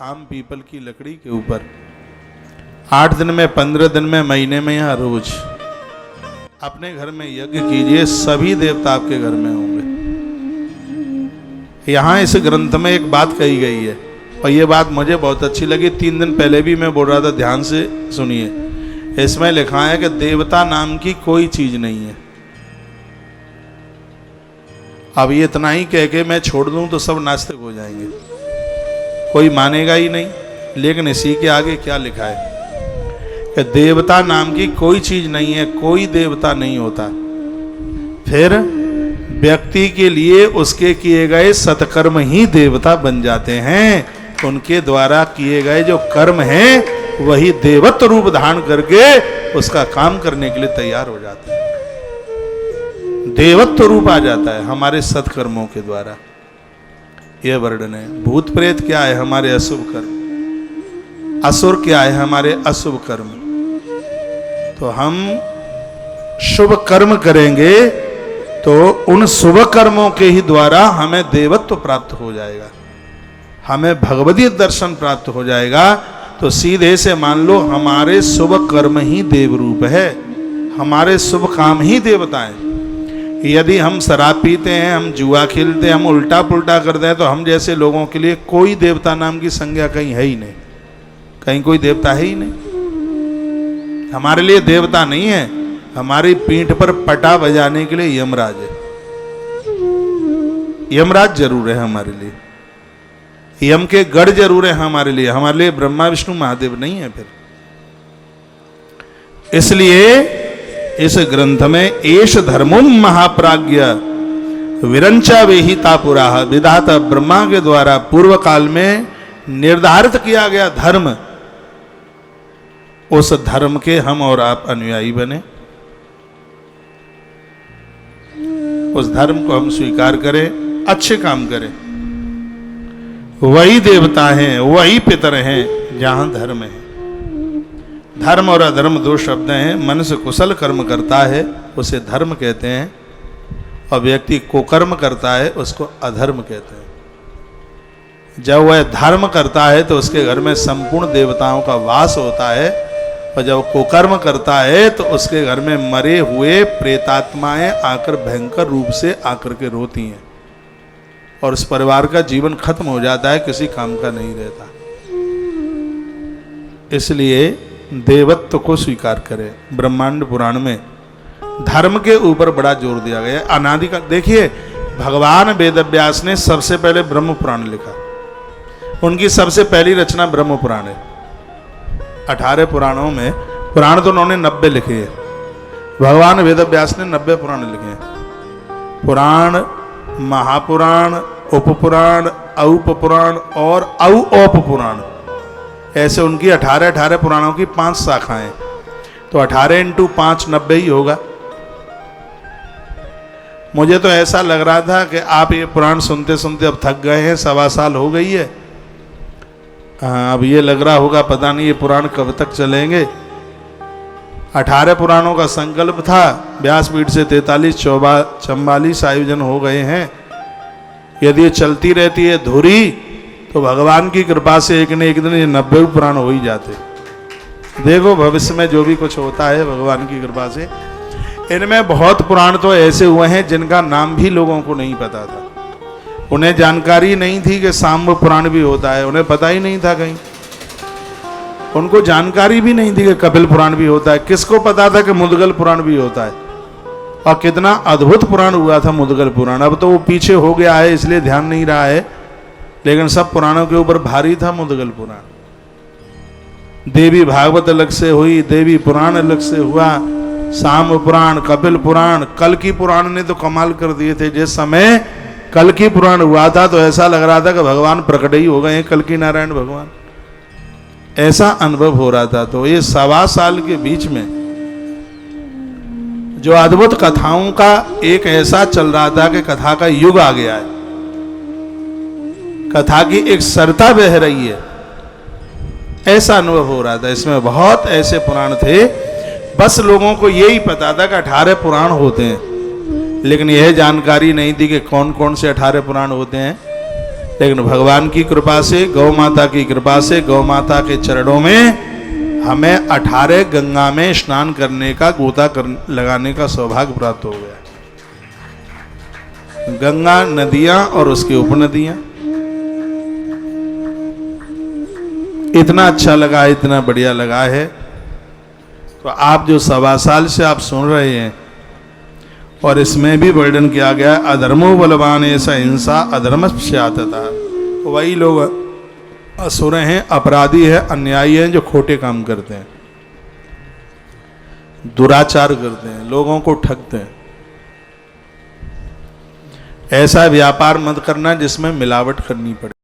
आम पीपल की लकड़ी के ऊपर 8 दिन में, 15 दिन में, महीने में या रोज अपने घर में यज्ञ कीजिए, सभी देवता आपके घर में होंगे। यहाँ इस ग्रंथ में एक बात कही गई है और ये बात मुझे बहुत अच्छी लगी। 3 दिन पहले भी मैं बोल रहा था, ध्यान से सुनिए। इसमें लिखा है कि देवता नाम की कोई चीज नहीं है। अब ये इतना ही कह के मैं छोड़ दूं तो सब नास्तिक हो जाएंगे, कोई मानेगा ही नहीं। लेकिन इसी के आगे क्या लिखा है कि देवता नाम की कोई चीज नहीं है, कोई देवता नहीं होता। फिर व्यक्ति के लिए उसके किए गए सत्कर्म ही देवता बन जाते हैं। उनके द्वारा किए गए जो कर्म हैं वही देवत्व रूप धारण करके उसका काम करने के लिए तैयार हो जाते हैं। देवत्व रूप आ जाता है हमारे सत्कर्मों के द्वारा। यह वर्णन है। भूत प्रेत क्या है? हमारे अशुभ कर्म। असुर क्या है? हमारे अशुभ कर्म। तो हम शुभ कर्म करेंगे तो उन शुभ कर्मों के ही द्वारा हमें देवत्व प्राप्त हो जाएगा, हमें भगवदीय दर्शन प्राप्त हो जाएगा। तो सीधे से मान लो हमारे शुभ कर्म ही देव रूप है, हमारे शुभ काम ही देवता है। यदि हम शराब पीते हैं, हम जुआ खेलते हैं, हम उल्टा पुल्टा करते हैं, तो हम जैसे लोगों के लिए कोई देवता नाम की संज्ञा कहीं है ही नहीं, कहीं कोई देवता है ही नहीं। हमारे लिए देवता नहीं है, हमारी पीठ पर पटा बजाने के लिए यमराज है। यमराज जरूर है हमारे लिए, यम के गढ़ जरूर है हमारे लिए ब्रह्मा विष्णु महादेव नहीं है। फिर इसलिए इस ग्रंथ में एष धर्मो महाप्राज्ञ विरंचा वेहिता पुराह, विधाता ब्रह्मा के द्वारा पूर्व काल में निर्धारित किया गया धर्म, उस धर्म के हम और आप अनुयायी बने, उस धर्म को हम स्वीकार करें, अच्छे काम करें। वही देवता हैं, वही पितर हैं जहां धर्म है। धर्म और अधर्म 2 शब्द हैं। मनुष्य कुशल कर्म करता है उसे धर्म कहते हैं, और व्यक्ति कुकर्म करता है उसको अधर्म कहते हैं। जब वह धर्म करता है तो उसके घर में संपूर्ण देवताओं का वास होता है, और जब कुकर्म करता है तो उसके घर में मरे हुए प्रेतात्माएं आकर भयंकर रूप से आकर के रोती हैं, और उस परिवार का जीवन खत्म हो जाता है, किसी काम का नहीं रहता। इसलिए देवत्व को स्वीकार करें। ब्रह्मांड पुराण में धर्म के ऊपर बड़ा जोर दिया गया है। अनादि का देखिए, भगवान वेदव्यास ने सबसे पहले ब्रह्म पुराण लिखा, उनकी सबसे पहली रचना ब्रह्म पुराण है। 18 पुराणों में, पुराण तो उन्होंने 90 लिखे हैं, भगवान वेदव्यास ने 90 पुराण लिखे हैं। पुराण, महापुराण, उपपुराण, औपपुराण और औपपुराण, ऐसे उनकी 18 पुराणों की 5 शाखाएं। तो 18 × 5 90 ही होगा। मुझे तो ऐसा लग रहा था कि आप ये पुराण सुनते सुनते अब थक गए हैं, 1.25 साल हो गई है। हाँ, अब ये लग रहा होगा पता नहीं ये पुराण कब तक चलेंगे। 18 पुराणों का संकल्प था, व्यासपीठ से 43-44 आयोजन हो गए हैं। यदि ये चलती रहती है धुरी तो भगवान की कृपा से एक न एक दिन ये 90 पुराण हो ही जाते। देखो भविष्य में जो भी कुछ होता है भगवान की कृपा से। इनमें बहुत पुराण तो ऐसे हुए हैं जिनका नाम भी लोगों को नहीं पता था, उन्हें जानकारी नहीं थी कि सांब पुराण भी होता है, उन्हें पता ही नहीं था कहीं, उनको जानकारी भी नहीं थी कि कपिल पुराण भी होता है। किसको पता था कि मुद्गल पुराण भी होता है? और कितना अद्भुत पुराण हुआ था मुद्गल पुराण। अब तो वो पीछे हो गया है इसलिए ध्यान नहीं रहा है, लेकिन सब पुराणों के ऊपर भारी था मुद्गल पुराण। देवी भागवत अलग से हुई, देवी पुराण अलग से हुआ, सांब पुराण, कपिल पुराण, कल्कि पुराण ने तो कमाल कर दिए थे। जिस समय कल्कि पुराण हुआ था तो ऐसा लग रहा था कि भगवान प्रकट ही हो गए हैं, कल्कि नारायण भगवान, ऐसा अनुभव हो रहा था। तो ये 1.25 साल के बीच में जो अद्भुत कथाओं का एक ऐसा चल रहा था कि कथा का युग आ गया है, कथा की एक सरता बह रही है, ऐसा अनुभव हो रहा था। इसमें बहुत ऐसे पुराण थे, बस लोगों को यही पता था कि 18 पुराण होते हैं, लेकिन यह जानकारी नहीं थी कि कौन कौन से 18 पुराण होते हैं। लेकिन भगवान की कृपा से, गौ माता की कृपा से, गौ माता के चरणों में हमें 18 गंगा में स्नान करने का, गोता लगाने का सौभाग्य प्राप्त हो गया। गंगा नदियां और उसकी उपनदियां, इतना अच्छा लगा, इतना बढ़िया लगा है। तो आप जो 1.25 साल से आप सुन रहे हैं, और इसमें भी वर्णन किया गया अधर्मो बलवान ऐसा हिंसा अधर्म स्यातता, वही लोग असुर हैं, अपराधी हैं, अन्यायी हैं, जो खोटे काम करते हैं, दुराचार करते हैं, लोगों को ठगते हैं। ऐसा व्यापार मत करना जिसमें मिलावट करनी पड़े।